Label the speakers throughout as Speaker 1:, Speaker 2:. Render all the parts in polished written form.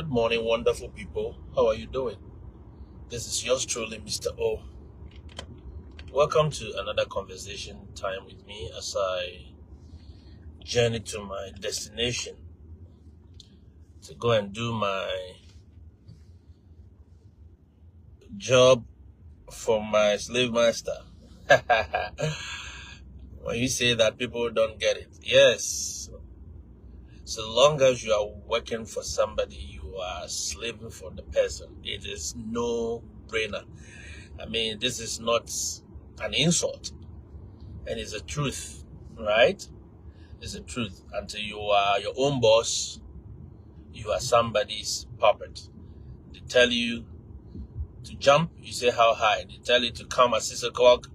Speaker 1: Good morning, wonderful people. How are you doing? This is yours truly, Mr. O. Welcome to another conversation time with me as I journey to my destination to go and do my job for my slave master. When you say that, people don't get it. Yes. So long as you are working for somebody, you are slaving for the person. It is no brainer. I mean, this is not an insult, and it's the truth, right? It's the truth. Until you are your own boss, you are somebody's puppet. They tell you to jump, you say how high. They tell you to come at 6 o'clock,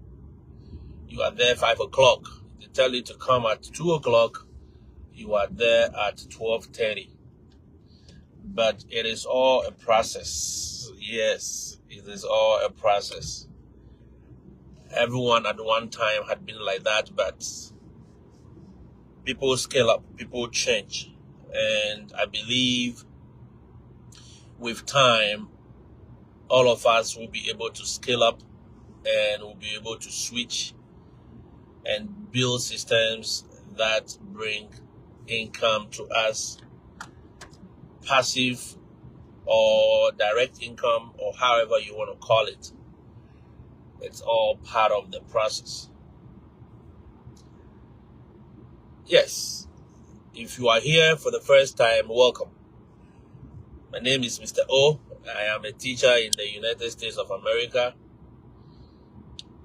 Speaker 1: you are there 5 o'clock. They tell you to come at 2 o'clock, you are there at 12:30. But it is all a process. Yes, it is all a process. Everyone at one time had been like that, but people scale up, people change. And I believe with time, all of us will be able to scale up and will be able to switch and build systems that bring income to us, passive or direct income, or however you want to call it. It's all part of the process. Yes, if you are here for the first time, welcome. My name is Mr. O. I am a teacher in the United States of America.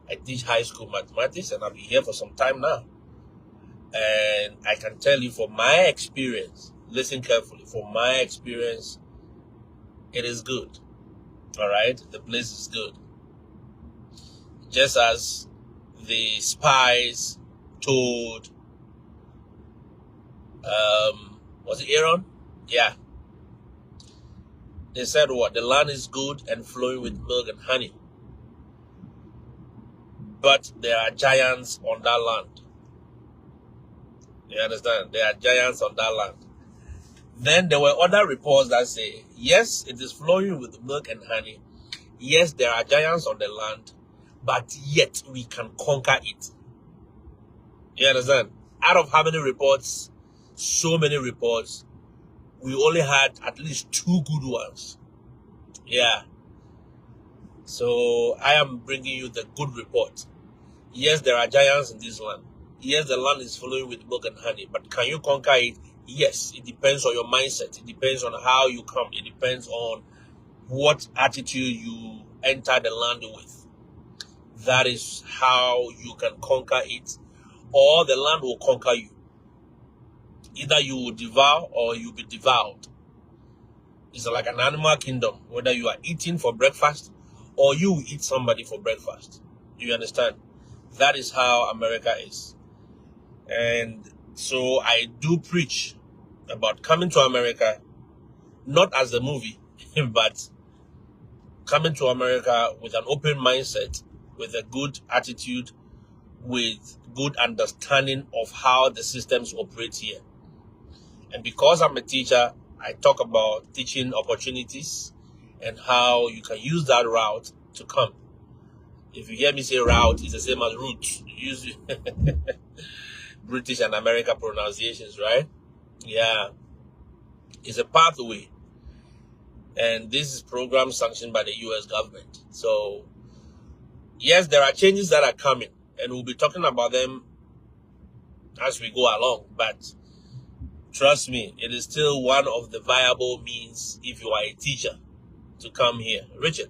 Speaker 1: I teach high school mathematics and I've been here for some time now. And I can tell you from my experience, listen carefully, from my experience, it is good. All right? The place is good. Just as the spies told, was it Aaron? Yeah. They said what? The land is good and flowing with milk and honey. But there are giants on that land. You understand? There are giants on that land. Then there were other reports that say, yes, it is flowing with milk and honey. Yes, there are giants on the land, but yet we can conquer it. You understand? Out of how many reports? So many reports. We only had at least 2 good ones. Yeah. So I am bringing you the good report. Yes, there are giants in this land. Yes, the land is flowing with milk and honey. But can you conquer it? Yes. It depends on your mindset. It depends on how you come. It depends on what attitude you enter the land with. That is how you can conquer it. Or the land will conquer you. Either you will devour or you will be devoured. It's like an animal kingdom. Whether you are eating for breakfast or you will eat somebody for breakfast. Do you understand? That is how America is. And so I do preach about coming to America, not as a movie, but coming to America with an open mindset, with a good attitude, with good understanding of how the systems operate here. And because I'm a teacher, I talk about teaching opportunities and how you can use that route to come. If you hear me say route, it's the same as route. Use British and American pronunciations, right? Yeah. It's a pathway. And this is program sanctioned by the US government. So, yes, there are changes that are coming. And we'll be talking about them as we go along. But trust me, it is still one of the viable means if you are a teacher to come here. Richard,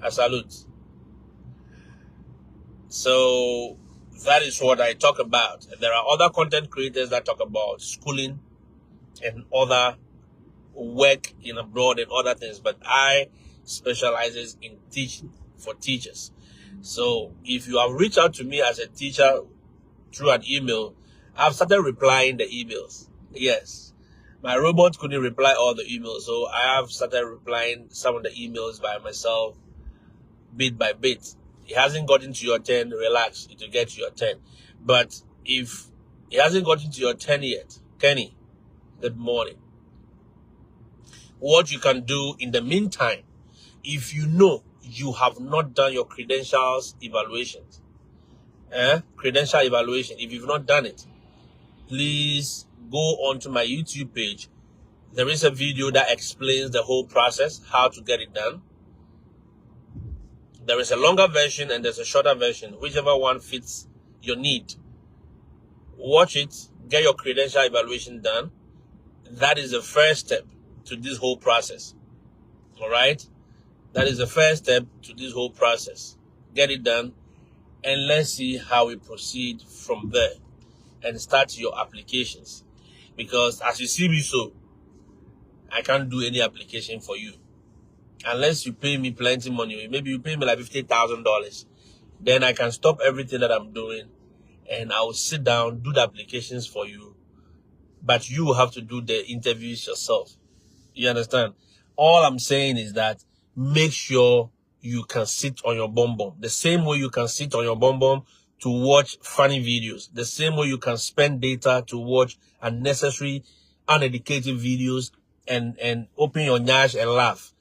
Speaker 1: I salute. So that is what I talk about. There are other content creators that talk about schooling and other work in abroad and other things, but I specialize in teaching for teachers. So if you have reached out to me as a teacher through an email, I've started replying the emails. Yes, my robot couldn't reply all the emails, so I have started replying some of the emails by myself, bit by bit. It hasn't gotten to your 10, relax, it will get to your 10. But if it hasn't gotten to your 10 yet, Kenny, good morning. What you can do in the meantime, if you know you have not done your credentials evaluations, credential evaluation, if you've not done it, please go onto my YouTube page. There is a video that explains the whole process, how to get it done. There is a longer version and there's a shorter version, whichever one fits your need. Watch it, get your credential evaluation done. That is the first step to this whole process. All right? That is the first step to this whole process. Get it done, and let's see how we proceed from there and start your applications. Because as you see me so, I can't do any application for you unless you pay me plenty money. Maybe you pay me like $50,000. Then I can stop everything that I'm doing and I will sit down, do the applications for you. But you will have to do the interviews yourself. You understand? All I'm saying is that make sure you can sit on your bum bum. The same way you can sit on your bum bum to watch funny videos. The same way you can spend data to watch unnecessary, uneducated videos and open your nyash and laugh.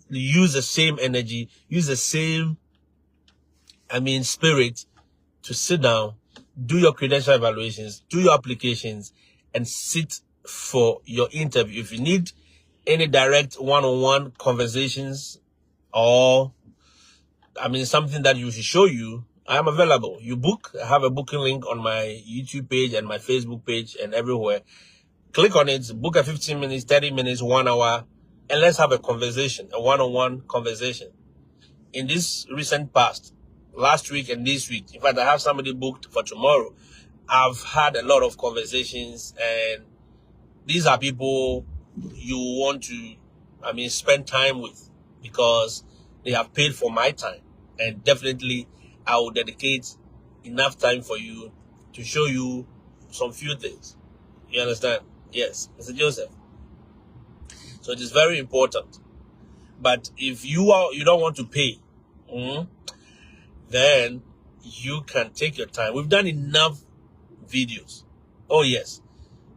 Speaker 1: Use the same energy, use the same, spirit to sit down, do your credential evaluations, do your applications, and sit for your interview. If you need any direct one-on-one conversations or, something that you should show you, I am available. You book. I have a booking link on my YouTube page and my Facebook page and everywhere. Click on it, book a 15 minutes, 30 minutes, 1 hour, and let's have a conversation, a one-on-one conversation. In this recent past, last week and this week, in fact, I have somebody booked for tomorrow. I've had a lot of conversations, and these are people you want to, spend time with because they have paid for my time. And definitely, I will dedicate enough time for you to show you some few things. You understand? Yes, Mr. Joseph. So it is very important. But if you don't want to pay, then you can take your time. We've done enough videos. Oh yes.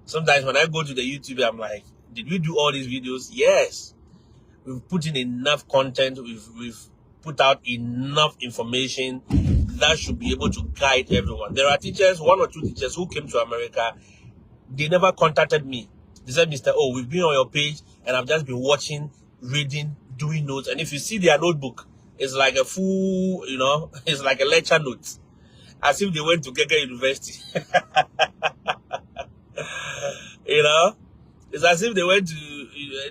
Speaker 1: Sometimes when I go to the YouTube, I'm like, did we do all these videos? Yes. We've put in enough content. We've put out enough information that should be able to guide everyone. There are teachers, 1 or 2 teachers who came to America. They never contacted me. They said, Mr. O, we've been on your page and I've just been watching, reading, doing notes. And if you see their notebook, it's like a full, it's like a lecture note. As if they went to Gege University. It's as if they went to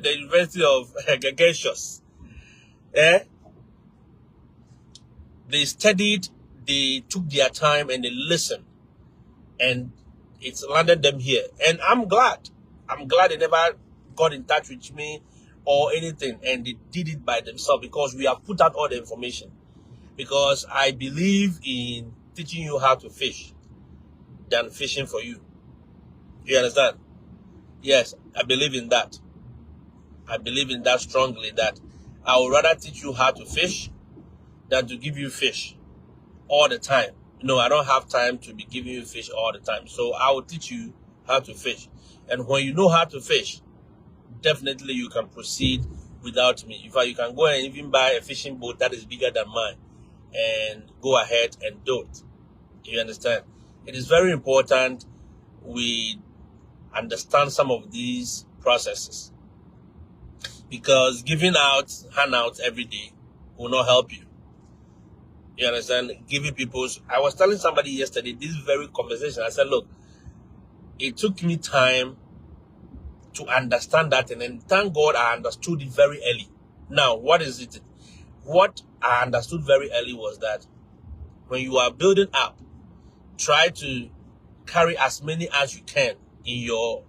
Speaker 1: the University of Gegeshos. They studied, they took their time and they listened. And it's landed them here. And I'm glad. I'm glad they never got in touch with me or anything. And they did it by themselves because we have put out all the information. Because I believe in teaching you how to fish than fishing for you. You understand? Yes, I believe in that. I believe in that strongly, that I would rather teach you how to fish than to give you fish all the time. No, I don't have time to be giving you fish all the time. So I will teach you how to fish. And when you know how to fish, definitely you can proceed without me. In fact, you can go and even buy a fishing boat that is bigger than mine and go ahead and do it. You understand? It is very important we understand some of these processes, because giving out handouts every day will not help you. You understand? Giving I was telling somebody yesterday this very conversation. I said, look, it took me time to understand that, and then thank God I understood it very early. Now, what is it? What I understood very early was that when you are building up, try to carry as many as you can in your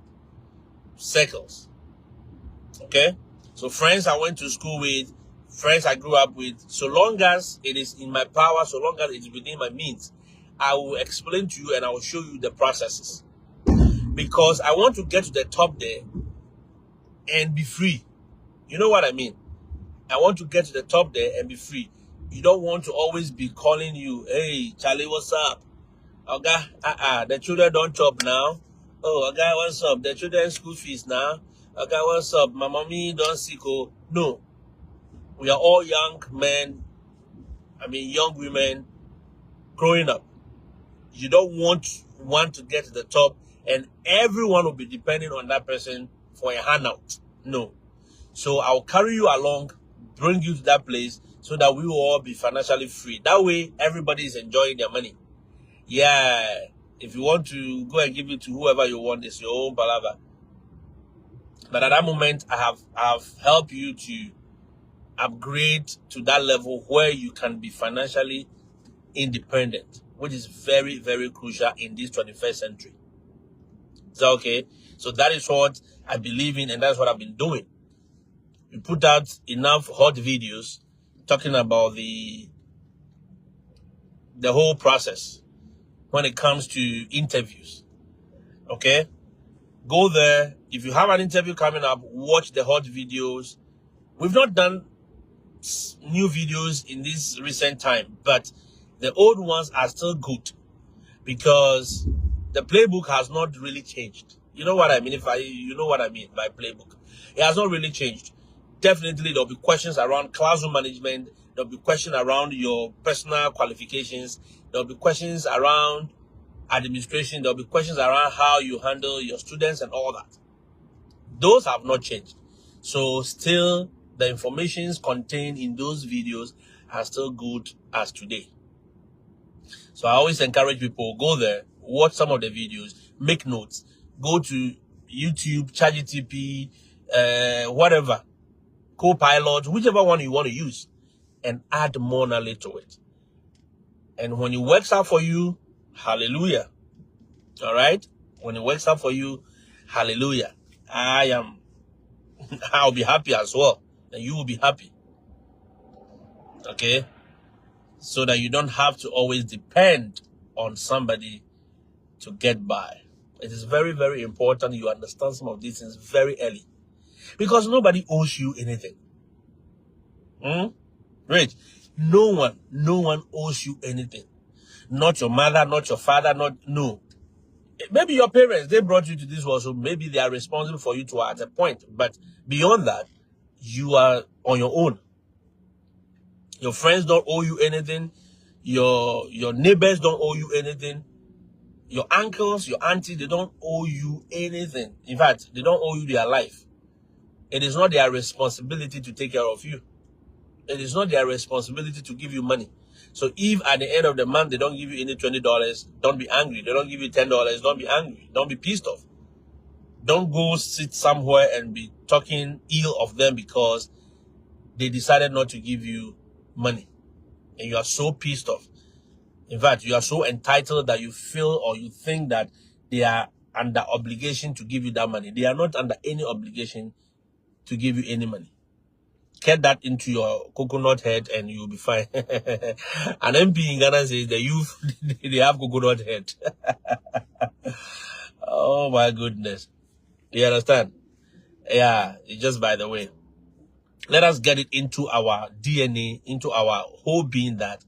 Speaker 1: circles. Okay? So friends I went to school with, friends I grew up with, so long as it is in my power, so long as it is within my means, I will explain to you and I will show you the processes. Because I want to get to the top there and be free. You know what I mean? I want to get to the top there and be free. You don't want to always be calling you, hey, Charlie, what's up? Okay, the children don't chop now. Oh, okay, what's up? The children's school fees now. Okay, what's up? My mommy don't sick. Oh, no. We are all young men. Young women growing up. You don't want to get to the top and everyone will be depending on that person for a handout. No. So I'll carry you along, bring you to that place so that we will all be financially free. That way, everybody is enjoying their money. Yeah. If you want to go and give it to whoever you want, it's your own palaver. But at that moment, I have helped you to upgrade to that level where you can be financially independent, which is very, very crucial in this 21st century. Is that okay? So that is what I believe in, and that's what I've been doing. We put out enough hot videos talking about the whole process when it comes to interviews. Okay? Go there. If you have an interview coming up, watch the hot videos. We've not done new videos in this recent time, but the old ones are still good because the playbook has not really changed. You know what I mean? You know what I mean by playbook. It has not really changed. Definitely there'll be questions around classroom management. There'll be questions around your personal qualifications. There'll be questions around administration. There'll be questions around how you handle your students and all that. Those have not changed. So still, the informations contained in those videos are still good as today. So I always encourage people, go there, watch some of the videos, make notes, go to YouTube, ChatGPT, whatever, Copilot, whichever one you want to use, and add more knowledge to it. And when it works out for you, hallelujah. All right? When it works out for you, hallelujah. I'll be happy as well. And you will be happy. Okay? So that you don't have to always depend on somebody to get by. It is very, very important you understand some of these things very early. Because nobody owes you anything. Rich, no one owes you anything. Not your mother, not your father, no. Maybe your parents, they brought you to this world, so maybe they are responsible for you to at a point. But beyond that, you are on your own. Your friends don't owe you anything. Your neighbors don't owe you anything. Your uncles, your aunties, they don't owe you anything. In fact, they don't owe you their life. It is not their responsibility to take care of you. It is not their responsibility to give you money. So if at the end of the month they don't give you any $20, don't be angry. They don't give you $10, don't be angry. Don't be pissed off. Don't go sit somewhere and be talking ill of them because they decided not to give you money. And you are so pissed off. In fact, you are so entitled that you feel or you think that they are under obligation to give you that money. They are not under any obligation to give you any money. Get that into your coconut head and you'll be fine. An MP in Ghana says the youth, they have coconut head. Oh my goodness. You understand? Yeah, it's just by the way. Let us get it into our DNA, into our whole being that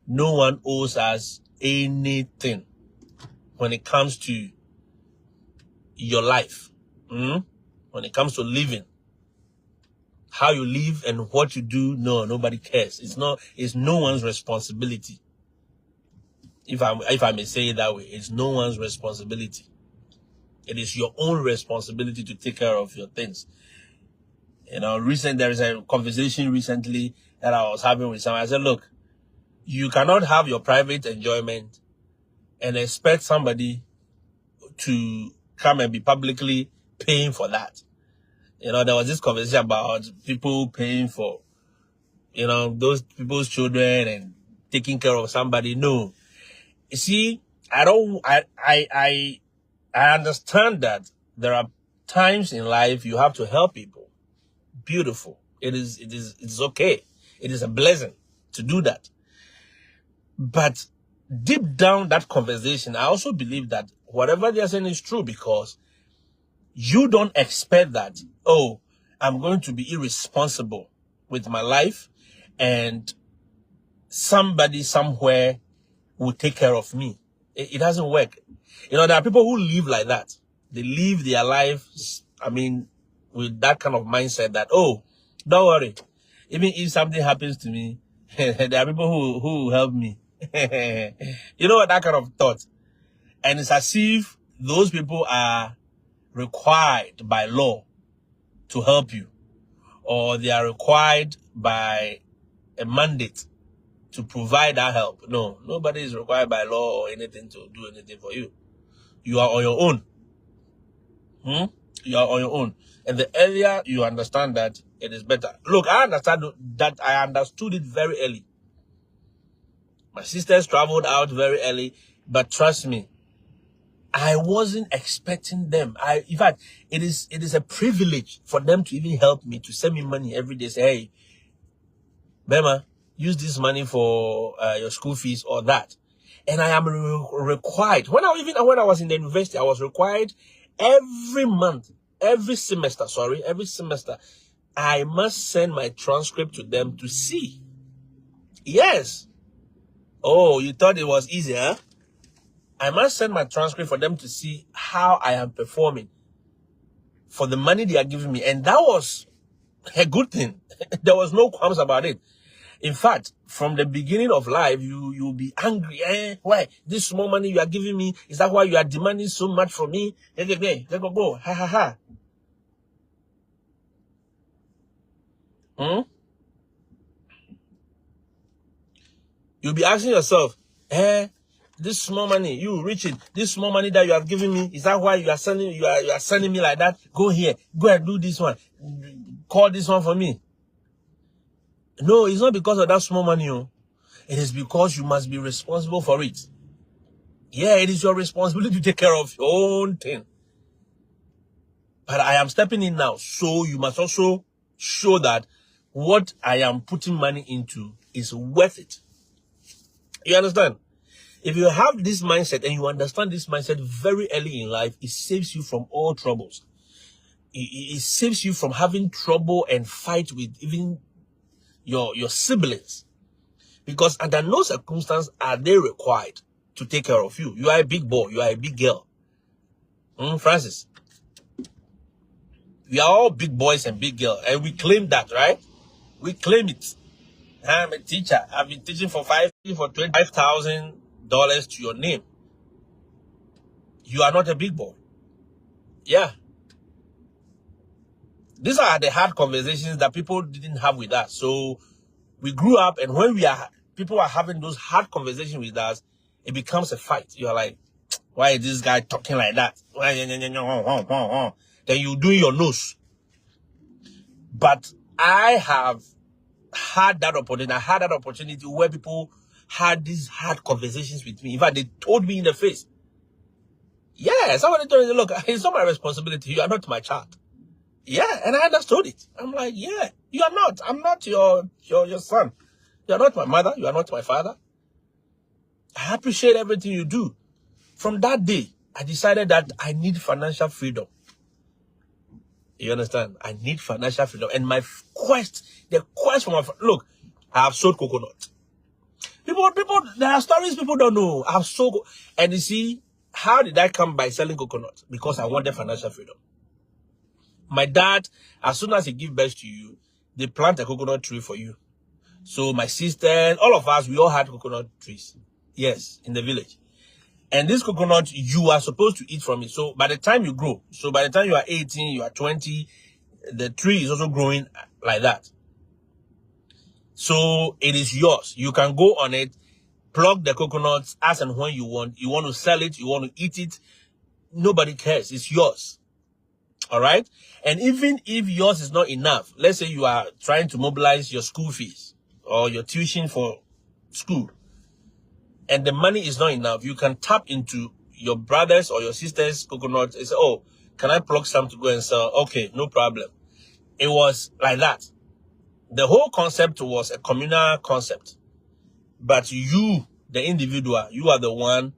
Speaker 1: no one owes us anything when it comes to your life. When it comes to living. How you live and what you do, no, nobody cares. It's no one's responsibility. If I may say it that way, it's no one's responsibility. It is your own responsibility to take care of your things. You know, there is a conversation recently that I was having with someone. I said, look, you cannot have your private enjoyment and expect somebody to come and be publicly paying for that. You know, there was this conversation about people paying for, you know, those people's children and taking care of somebody. No. You see, I understand that there are times in life you have to help people. Beautiful. It's okay. It is a blessing to do that. But deep down that conversation, I also believe that whatever they're saying is true because you don't expect that, oh, I'm going to be irresponsible with my life and somebody somewhere will take care of me. It doesn't work. You know, there are people who live like that. They live their lives, with that kind of mindset that, oh, don't worry, even if something happens to me, there are people who will help me. You know, that kind of thought. And it's as if those people are required by law to help you, or they are required by a mandate to provide that help. No, nobody is required by law or anything to do anything for you. You are on your own. You are on your own. And the earlier you understand that, it is better. Look, I understand that. I understood it very early. My sisters traveled out very early, but trust me, I wasn't expecting them. In fact, it is a privilege for them to even help me, to send me money every day. Say, hey, Bema, use this money for your school fees or that. And I am required. When I was in the university, I was required every semester, I must send my transcript to them to see. Yes. Oh, you thought it was easy, huh? I must send my transcript for them to see how I am performing for the money they are giving me. And that was a good thing. There was no qualms about it. In fact, from the beginning of life, you'll be angry. Why? This small money you are giving me, is that why you are demanding so much from me? Hey, go. Ha, ha, ha. You'll be asking yourself, this small money, you Richard, this small money that you have given me, is that why you are sending me like that? Go here, go and do this one, call this one for me. No, it's not because of that small money. It is because you must be responsible for it. Yeah, it is your responsibility to take care of your own thing. But I am stepping in now, so you must also show that what I am putting money into is worth it. You understand? If you have this mindset and you understand this mindset very early in life, it saves you from all troubles. It saves you from having trouble and fight with even your siblings. Because under no circumstance are they required to take care of you. You are a big boy. You are a big girl. Francis. We are all big boys and big girls. And we claim that, right? We claim it. I'm a teacher. I've been teaching for $25,000 to your name. You are not a big boy. Yeah. These are the hard conversations that people didn't have with us. So we grew up, and when people are having those hard conversations with us, it becomes a fight. You are like, why is this guy talking like that? Then you do your nose. But I have had that opportunity. I had that opportunity where people had these hard conversations with me. In fact, they told me in the face. Yeah, somebody told me, look, it's not my responsibility. You are not my child. Yeah, and I understood it. I'm like, yeah, you are not. I'm not your son. You are not my mother. You are not my father. I appreciate everything you do. From that day, I decided that I need financial freedom. You understand? I need financial freedom. And the quest for look, I have sold coconut. People, there are stories people don't know. I have sold, and you see, how did I come by selling coconut? Because I wanted financial freedom. My dad, as soon as he gives birth to you, they plant a coconut tree for you. So my sister, all of us, we all had coconut trees. Yes, in the village. And this coconut, you are supposed to eat from it. So by the time you grow, so by the time you are 18, you are 20, the tree is also growing like that. So it is yours. You can go on it, pluck the coconuts as and when you want. You want to sell it, you want to eat it. Nobody cares. It's yours. All right. And even if yours is not enough, let's say you are trying to mobilize your school fees or your tuition for school, and the money is not enough, you can tap into your brother's or your sister's coconut and say, oh, can I pluck some to go and sell? Okay, no problem. It was like that. The whole concept was a communal concept. But you, the individual, you are the one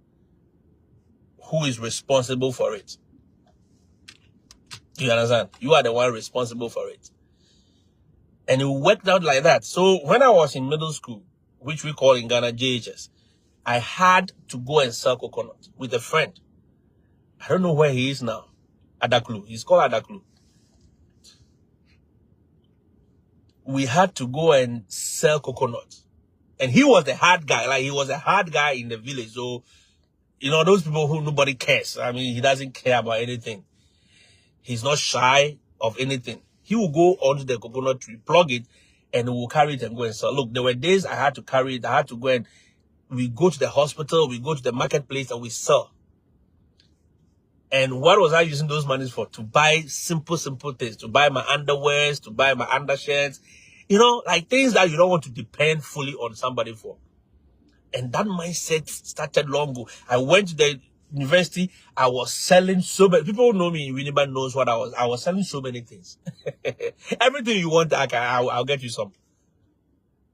Speaker 1: who is responsible for it. You understand? You are the one responsible for it. And it worked out like that. So when I was in middle school, which we call in Ghana JHS, I had to go and sell coconut with a friend. I don't know where he is now. Adaklu. He's called Adaklu. we had to go and sell coconut. And he was the hard guy. Like, he was a hard guy in the village. So, you know, those people who nobody cares. I mean, he doesn't care about anything. He's not shy of anything. He will go onto the coconut tree, plug it, and he will carry it and go and sell. Look, there were days I had to carry it. I had to go and we go to the hospital, we go to the marketplace, and we sell. And what was I using those monies for? To buy simple things. To buy my underwears, to buy my undershirts. You know, like things that you don't want to depend fully on somebody for. And that mindset started long ago. I went to the university. I was selling so many. People know me. Winneba knows what I was. I was selling so many things. Everything you want, I'll get you some.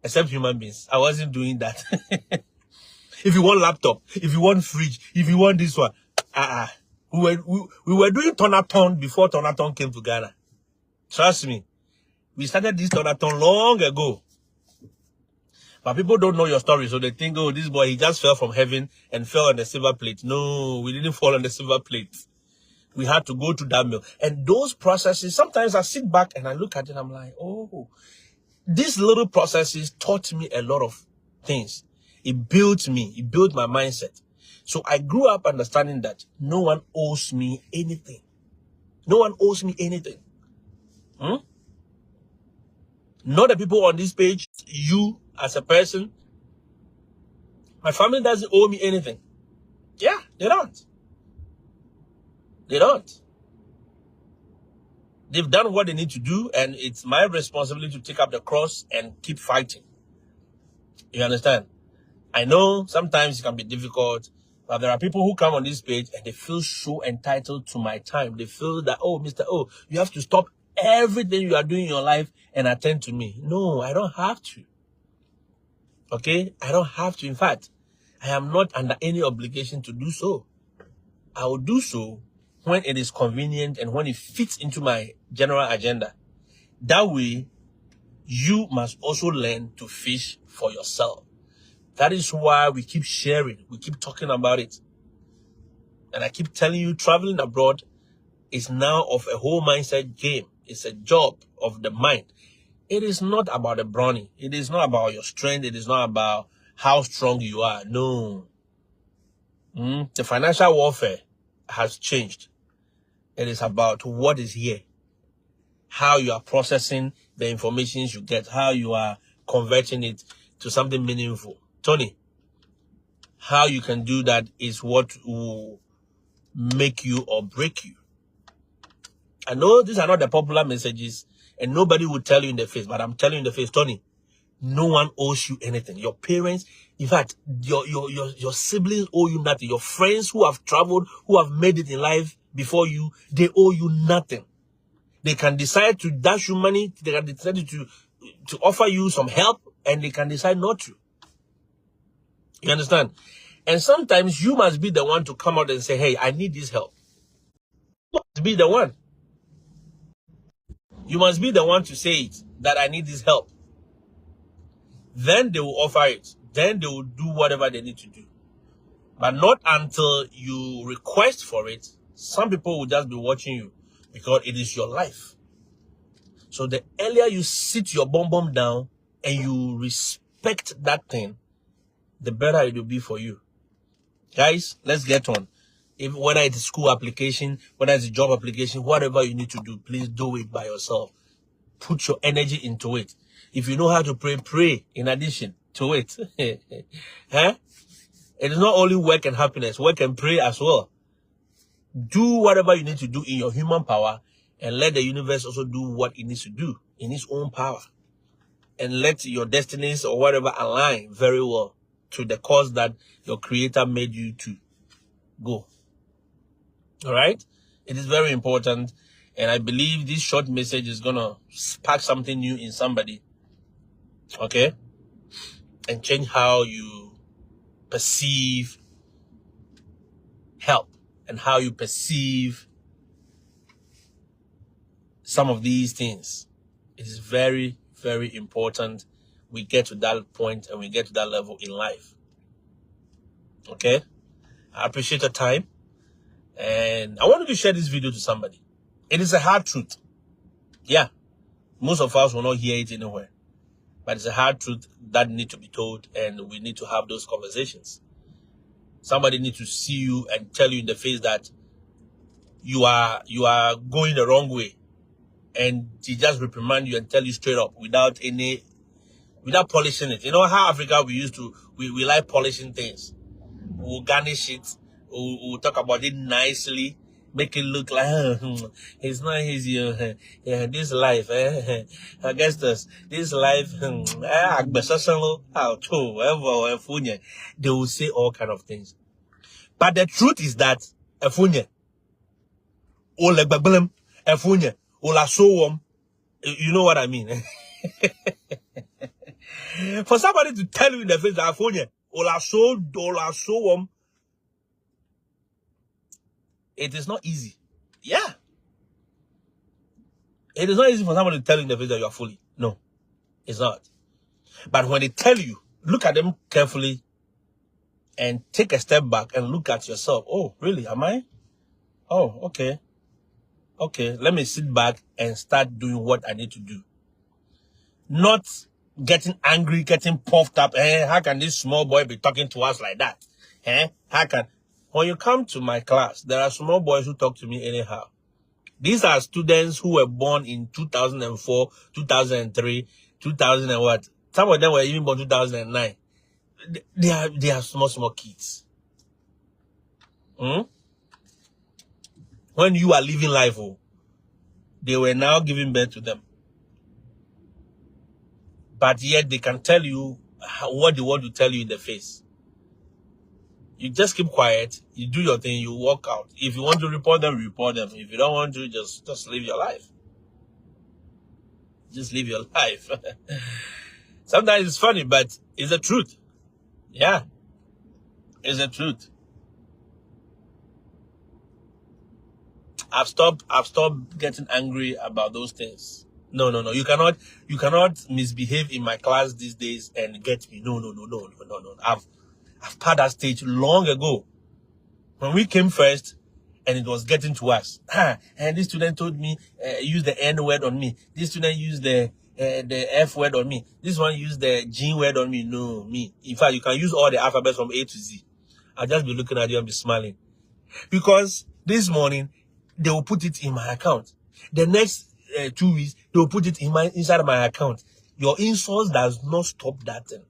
Speaker 1: Except human beings. I wasn't doing that. If you want laptop, if you want fridge, if you want this one, we were doing Tonaton before Tonaton came to Ghana. Trust me. We started this Tonaton long ago. But people don't know your story, so they think, oh, this boy, he just fell from heaven and fell on the silver plate. No, we didn't fall on the silver plate. We had to go to that mill. And those processes, sometimes I sit back and I look at it and I'm like, oh, these little processes taught me a lot of things. It built me. It built my mindset. So I grew up understanding that no one owes me anything. No one owes me anything. Not the people on this page, you as a person. My family doesn't owe me anything. Yeah, they don't. They don't. They've done what they need to do, and it's my responsibility to take up the cross and keep fighting. You understand? I know sometimes it can be difficult, but there are people who come on this page and they feel so entitled to my time. They feel that, oh, Mr. O, you have to stop everything you are doing in your life and attend to me. No, I don't have to. Okay? I don't have to. In fact, I am not under any obligation to do so. I will do so when it is convenient and when it fits into my general agenda. That way, you must also learn to fish for yourself. That is why we keep sharing. We keep talking about it. And I keep telling you, traveling abroad is now of a whole mindset game. It's a job of the mind. It is not about the brownie. It is not about your strength. It is not about how strong you are. No. The financial warfare has changed. It is about what is here. How you are processing the information you get. How you are converting it to something meaningful. Tony, how you can do that is what will make you or break you. I know these are not the popular messages and nobody will tell you in the face, but I'm telling you in the face, Tony, no one owes you anything. Your parents, in fact, your siblings owe you nothing. Your friends who have traveled, who have made it in life before you, they owe you nothing. They can decide to dash you money. They can decide to offer you some help, and they can decide not to. You understand? And sometimes you must be the one to come out and say, hey, I need this help. You must be the one. You must be the one to say it, that I need this help. Then they will offer it. Then they will do whatever they need to do. But not until you request for it. Some people will just be watching you because it is your life. So the earlier you sit your bum down and you respect that thing, the better it will be for you. Guys, let's get on. Whether it's a school application, whether it's a job application, whatever you need to do, please do it by yourself. Put your energy into it. If you know how to pray, pray in addition to it. Huh? It is not only work and happiness, work and pray as well. Do whatever you need to do in your human power and let the universe also do what it needs to do in its own power. And let your destinies or whatever align very well to the cause that your creator made you to go. All right? It is very important. And I believe this short message is going to spark something new in somebody. Okay? And change how you perceive help and how you perceive some of these things. It is very, very important we get to that point and we get to that level in life. Okay? I appreciate your time. And I wanted to share this video to somebody. It is a hard truth. Yeah. Most of us will not hear it anywhere. But it's a hard truth that needs to be told, and we need to have those conversations. Somebody needs to see you and tell you in the face that you are going the wrong way, and they just reprimand you and tell you straight up without polishing it. You know how Africa we like polishing things. We'll garnish it. We'll talk about it nicely, make it look like it's not easy. This life, against us, this life, they will say all kind of things. But the truth is that you know what I mean? For somebody to tell you in the face that it is not easy. Yeah. It is not easy for somebody to tell you in the face that you are fully. No, it's not. But when they tell you, look at them carefully and take a step back and look at yourself. Oh, really? Am I? Oh, okay. Okay, let me sit back and start doing what I need to do. Not getting angry, getting puffed up. How can this small boy be talking to us like that? When you come to my class, there are small boys who talk to me anyhow. These are students who were born in 2004, 2003, 2000 and what? Some of them were even born 2009. They are small kids. When you are living life, they were now giving birth to them. But yet they can tell you what they want to tell you in the face. You just keep quiet, you do your thing, you walk out. If you want to report them, report them. If you don't want to, just live your life. Just live your life. Sometimes it's funny, but it's the truth. Yeah. It's the truth. I've stopped getting angry about those things. No. You cannot misbehave in my class these days and get me. No. I've passed that stage long ago. When we came first and it was getting to us. And this student told me, use the N word on me. This student used the F word on me. This one used the G word on me. No, me. In fact, you can use all the alphabets from A to Z. I'll just be looking at you and be smiling. Because this morning, they will put it in my account. The next 2 weeks, they will put it inside my account. Your insults does not stop that thing.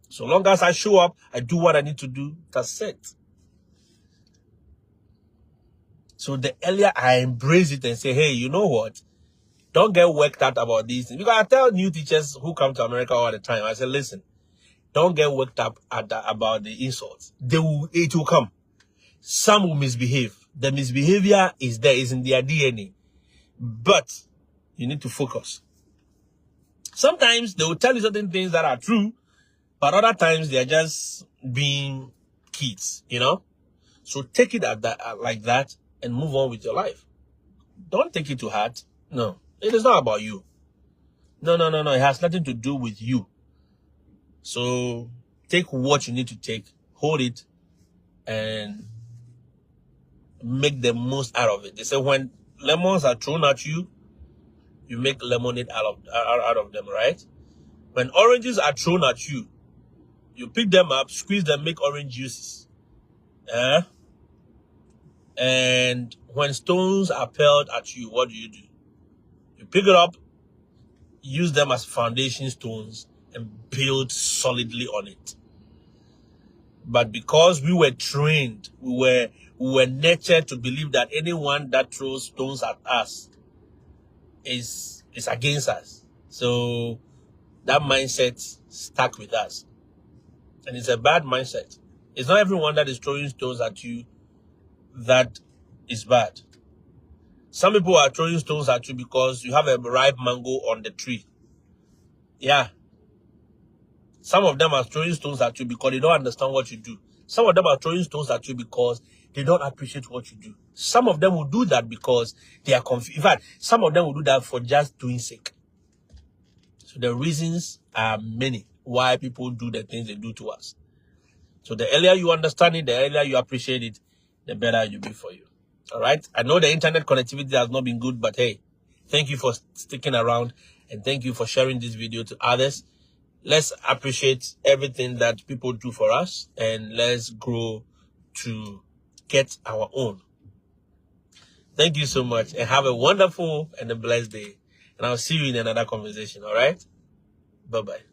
Speaker 1: So long as I show up, I do what I need to do, that's it. So the earlier I embrace it and say, hey, you know what? Don't get worked out about these things. Because I tell new teachers who come to America all the time, I say, listen, don't get worked up about the insults. It will come. Some will misbehave. The misbehavior is there, is in their DNA. But you need to focus. Sometimes they will tell you certain things that are true, but other times they are just being kids, you know? So take it like that and move on with your life. Don't take it to heart. No, it is not about you. No. It has nothing to do with you. So take what you need to take, hold it, and make the most out of it. They say when lemons are thrown at you, you make lemonade out of them, right? When oranges are thrown at you, you pick them up, squeeze them, make orange juices. And when stones are hurled at you, what do? You pick it up, use them as foundation stones, and build solidly on it. But because we were trained, we were nurtured to believe that anyone that throws stones at us is against us. So that mindset stuck with us. And it's a bad mindset. It's not everyone that is throwing stones at you that is bad. Some people are throwing stones at you because you have a ripe mango on the tree. Yeah. Some of them are throwing stones at you because they don't understand what you do. Some of them are throwing stones at you because they don't appreciate what you do. Some of them will do that because they are confused. In fact, some of them will do that for just doing sake. So the reasons are many why people do the things they do to us. So the earlier you understand it, the earlier you appreciate it, the better it will be for you. All right? I know the internet connectivity has not been good, but hey, Thank you for sticking around, and thank you for sharing this video to others. Let's appreciate everything that people do for us, and let's grow to get our own. Thank you so much, and have a wonderful and a blessed day. And I'll see you in another conversation, all right? Bye-bye.